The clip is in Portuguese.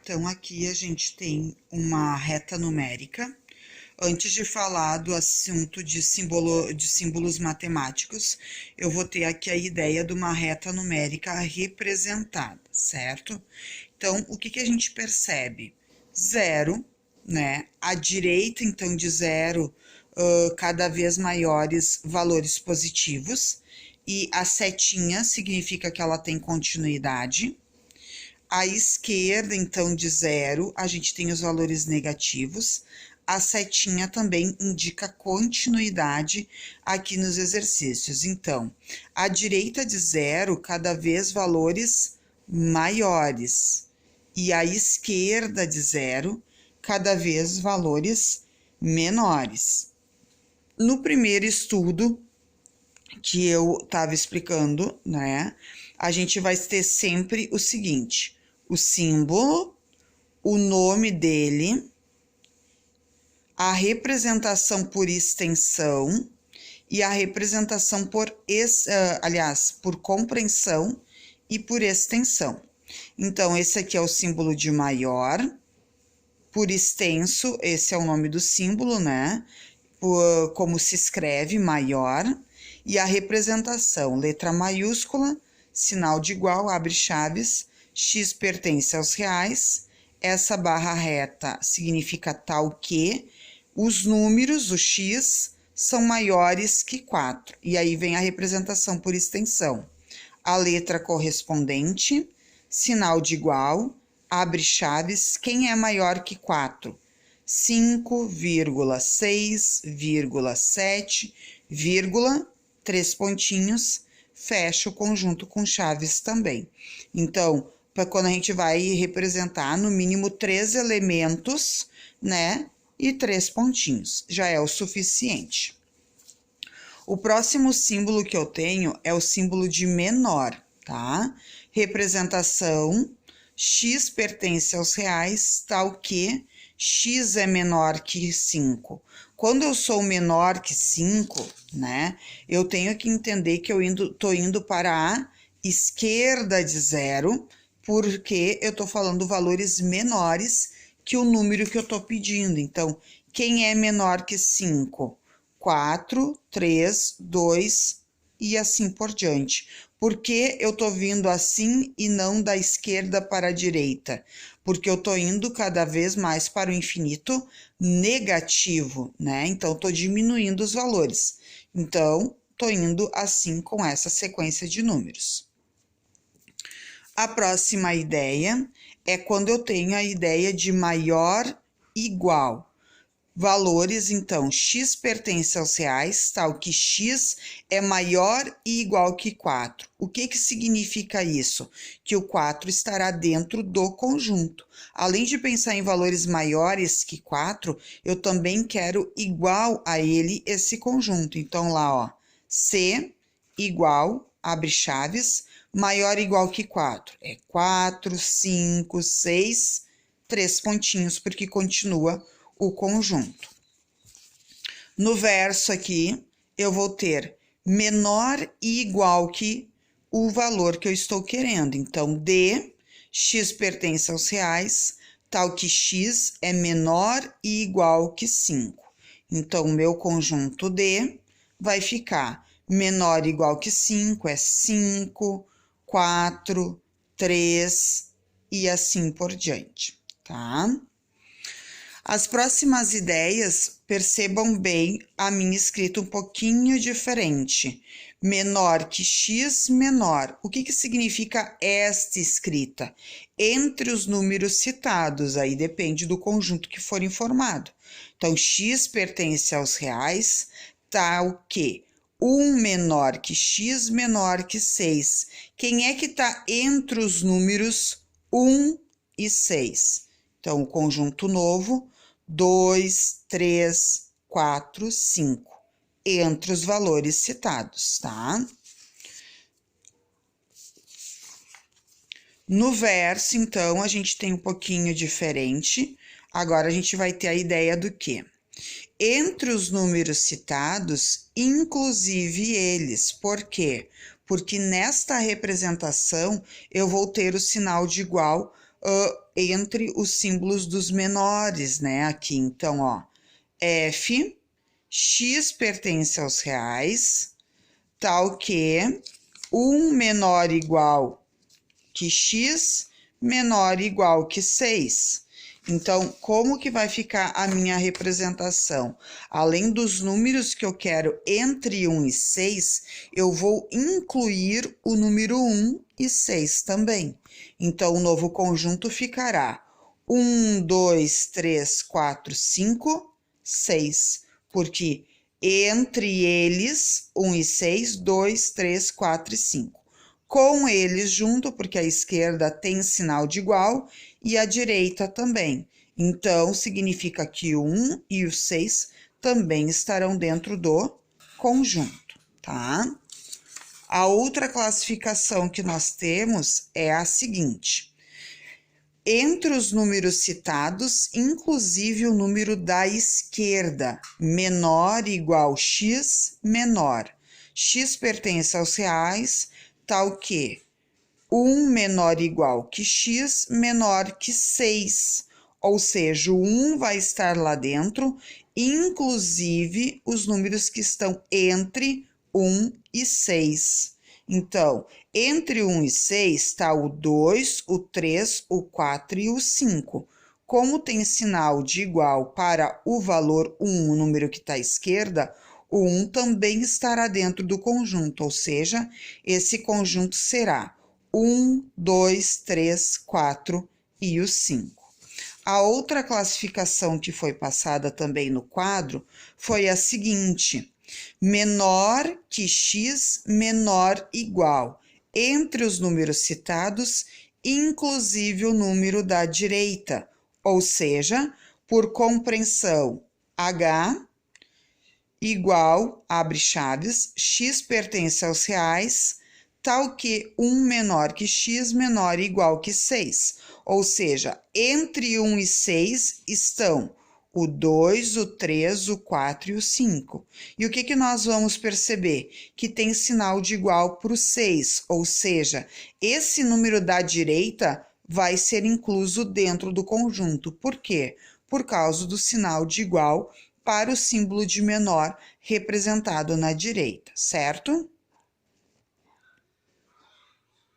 Então, aqui a gente tem uma reta numérica. Antes de falar do assunto de símbolos matemáticos, eu vou ter aqui a ideia de uma reta numérica representada, certo? Então, o que a gente percebe? Zero, né? À direita, então, de zero, cada vez maiores valores positivos. E a setinha significa que ela tem continuidade. À esquerda, então, de zero, a gente tem os valores negativos. A setinha também indica continuidade aqui nos exercícios. Então, à direita de zero, cada vez valores maiores. E à esquerda de zero, cada vez valores menores. No primeiro estudo que eu estava explicando, né, a gente vai ter sempre o seguinte: o símbolo, o nome dele, a representação por extensão e a representação por compreensão e por extensão. Então, esse aqui é o símbolo de maior. Por extenso, esse é o nome do símbolo, né? Como se escreve, maior. E a representação, letra maiúscula, sinal de igual, abre chaves, x pertence aos reais, essa barra reta significa tal que, os números, o x, são maiores que 4. E aí vem a representação por extensão. A letra correspondente, sinal de igual, abre chaves, quem é maior que 4? 5,6,7, 3 pontinhos, fecha o conjunto com chaves também. Então, quando a gente vai representar no mínimo 3 elementos, né? E 3 pontinhos, já é o suficiente. O próximo símbolo que eu tenho é o símbolo de menor, tá? Representação, x pertence aos reais, tal que x é menor que 5. Quando eu sou menor que 5, né, eu tenho que entender que eu tô indo para a esquerda de zero, porque eu tô falando valores menores que o número que eu tô pedindo. Então, quem é menor que 5? 4, 3, 2 e assim por diante. Por que eu tô vindo assim e não da esquerda para a direita? Porque eu tô indo cada vez mais para o infinito negativo, né? Então, tô diminuindo os valores. Então, tô indo assim com essa sequência de números. A próxima ideia é quando eu tenho a ideia de maior igual. Valores, então, x pertence aos reais, tal que x é maior e igual que 4. O que significa isso? Que o 4 estará dentro do conjunto. Além de pensar em valores maiores que 4, eu também quero igual a ele esse conjunto. Então, lá, ó, C igual, abre chaves, maior ou igual que 4. É 4, 5, 6, 3 pontinhos, porque continua o conjunto. No verso aqui, eu vou ter menor e igual que o valor que eu estou querendo. Então, D, x pertence aos reais, tal que x é menor e igual que 5. Então, o meu conjunto D vai ficar menor e igual que 5, é 5, 4, 3 e assim por diante, tá? As próximas ideias, percebam bem a minha escrita um pouquinho diferente. Menor que x, menor. O que significa esta escrita? Entre os números citados, aí depende do conjunto que for informado. Então, x pertence aos reais, tal que 1 menor que x, menor que 6. Quem é que está entre os números 1 e 6? Então, o conjunto novo, 2, 3, 4, 5, entre os valores citados, tá? No verso, então, a gente tem um pouquinho diferente. Agora, a gente vai ter a ideia do quê? Entre os números citados, inclusive eles. Por quê? Porque nesta representação, eu vou ter o sinal de igual entre os símbolos dos menores, né? Aqui, então, ó, F, X pertence aos reais, tal que 1 menor igual que X, menor igual que 6. Então, como que vai ficar a minha representação? Além dos números que eu quero entre 1 e 6, eu vou incluir o número 1 e 6 também. Então, o novo conjunto ficará 1, 2, 3, 4, 5, 6. Porque entre eles, 1 e 6, 2, 3, 4 e 5. Com eles junto, porque a esquerda tem sinal de igual e a direita também. Então, significa que o 1 e o 6 também estarão dentro do conjunto, tá? A outra classificação que nós temos é a seguinte: entre os números citados, inclusive o número da esquerda, menor igual x, menor. X pertence aos reais, tal que 1 menor igual que x, menor que 6. Ou seja, o 1 vai estar lá dentro, inclusive os números que estão entre 1 e 6. Então, entre 1 e 6 está o 2, o 3, o 4 e o 5. Como tem sinal de igual para o valor 1, o número que está à esquerda, o 1 também estará dentro do conjunto, ou seja, esse conjunto será 1, 2, 3, 4 e o 5. A outra classificação que foi passada também no quadro foi a seguinte: menor que x, menor igual. Entre os números citados, inclusive o número da direita, ou seja, por compreensão, h igual, abre chaves, x pertence aos reais, tal que 1 menor que x, menor e igual que 6. Ou seja, entre 1 e 6 estão o 2, o 3, o 4 e o 5. E o que nós vamos perceber? Que tem sinal de igual para o 6, ou seja, esse número da direita vai ser incluso dentro do conjunto. Por quê? Por causa do sinal de igual para o símbolo de menor representado na direita, certo?